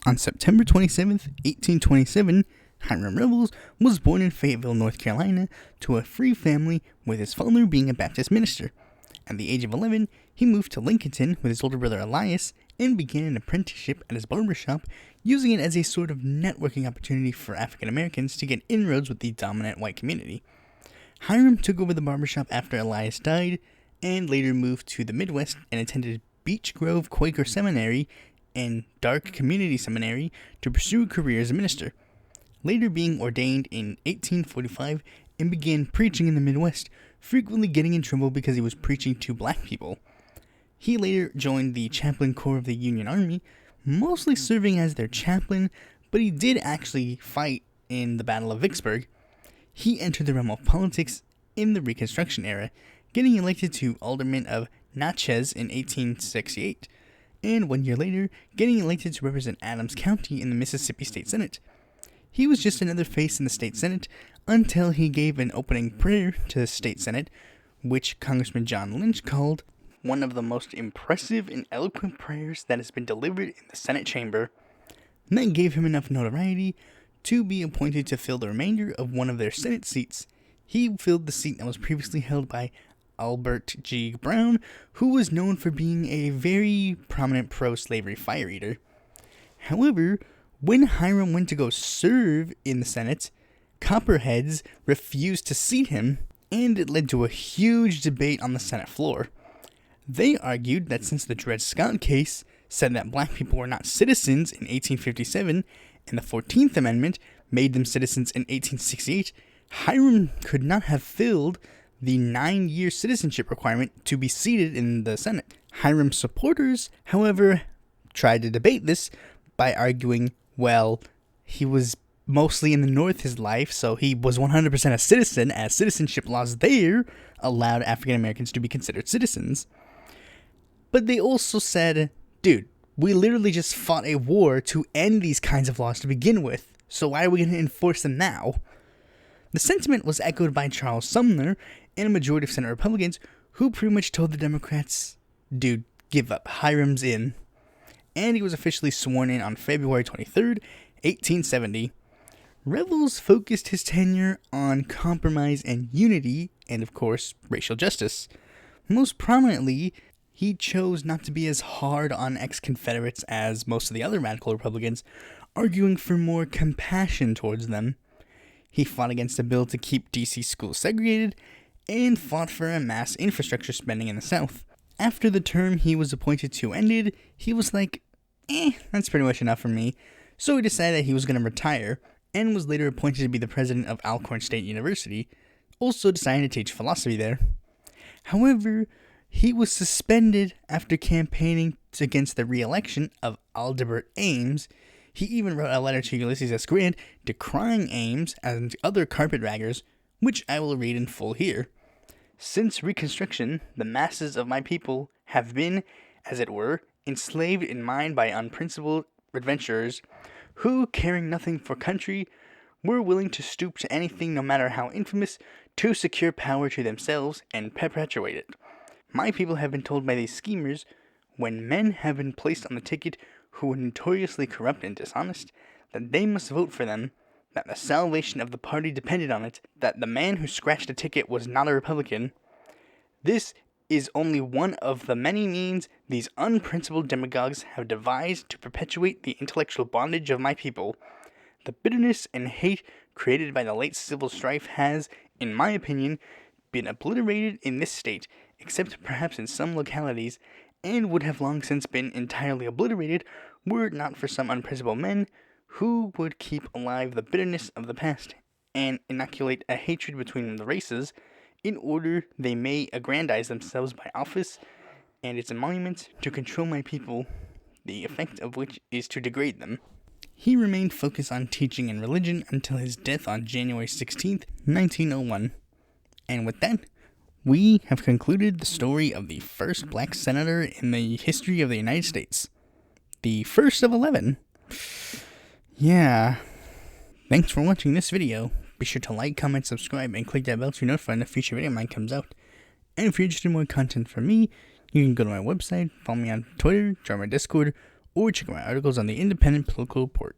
On September 27th, 1827, Hiram Revels was born in Fayetteville, North Carolina, to a free family, with his father being a Baptist minister. At the age of 11, he moved to Lincolnton with his older brother Elias and began an apprenticeship at his barber shop, using it as a sort of networking opportunity for African Americans to get inroads with the dominant white community. Hiram took over the barbershop after Elias died, and later moved to the Midwest and attended Beech Grove Quaker Seminary and Dark Community Seminary to pursue a career as a minister, later being ordained in 1845 and began preaching in the Midwest, frequently getting in trouble because he was preaching to black people. He later joined the Chaplain Corps of the Union Army, mostly serving as their chaplain, but he did actually fight in the Battle of Vicksburg. He entered the realm of politics in the Reconstruction era, getting elected to alderman of Natchez in 1868, and 1 year later, getting elected to represent Adams County in the Mississippi State Senate. He was just another face in the State Senate until he gave an opening prayer to the State Senate, which Congressman John Lynch called one of the most impressive and eloquent prayers that has been delivered in the Senate chamber. And that gave him enough notoriety to be appointed to fill the remainder of one of their Senate seats. He filled the seat that was previously held by Albert G. Brown, who was known for being a very prominent pro-slavery fire eater. However, when Hiram went to go serve in the Senate, Copperheads refused to seat him, and it led to a huge debate on the Senate floor. They argued that since the Dred Scott case said that black people were not citizens in 1857, and the 14th Amendment made them citizens in 1868, Hiram could not have filled the 9-year citizenship requirement to be seated in the Senate. Hiram's supporters, however, tried to debate this by arguing, well, he was mostly in the North his life, so he was 100% a citizen, as citizenship laws there allowed African Americans to be considered citizens. But they also said, dude, we literally just fought a war to end these kinds of laws to begin with, so why are we going to enforce them now? The sentiment was echoed by Charles Sumner and a majority of Senate Republicans, who pretty much told the Democrats, dude, give up, Hiram's in. And he was officially sworn in on February 23rd, 1870. Revels focused his tenure on compromise and unity, and of course, racial justice. Most prominently, he chose not to be as hard on ex-Confederates as most of the other radical Republicans, arguing for more compassion towards them. He fought against a bill to keep D.C. schools segregated, and fought for a mass infrastructure spending in the South. After the term he was appointed to ended, he was like, that's pretty much enough for me, so he decided that he was going to retire, and was later appointed to be the president of Alcorn State University, also deciding to teach philosophy there. However, he was suspended after campaigning against the re-election of Adelbert Ames. He even wrote a letter to Ulysses S. Grant decrying Ames and other carpetbaggers, which I will read in full here. Since Reconstruction, the masses of my people have been, as it were, enslaved in mind by unprincipled adventurers, who, caring nothing for country, were willing to stoop to anything, no matter how infamous, to secure power to themselves and perpetuate it. My people have been told by these schemers, when men have been placed on the ticket who were notoriously corrupt and dishonest, that they must vote for them, that the salvation of the party depended on it, that the man who scratched the ticket was not a Republican. This is only one of the many means these unprincipled demagogues have devised to perpetuate the intellectual bondage of my people. The bitterness and hate created by the late civil strife has, in my opinion, been obliterated in this state, except perhaps in some localities, and would have long since been entirely obliterated were it not for some unprincipled men who would keep alive the bitterness of the past and inoculate a hatred between the races, in order they may aggrandize themselves by office and its emoluments to control my people, the effect of which is to degrade them. He remained focused on teaching and religion until his death on January 16th, 1901. And with that, we have concluded the story of the first black senator in the history of the United States. The first of 11. Yeah. Thanks for watching this video. Be sure to like, comment, subscribe, and click that bell to be notified when a future video of mine comes out. And if you're interested in more content from me, you can go to my website, follow me on Twitter, join my Discord, or check out my articles on the Independent Political Report.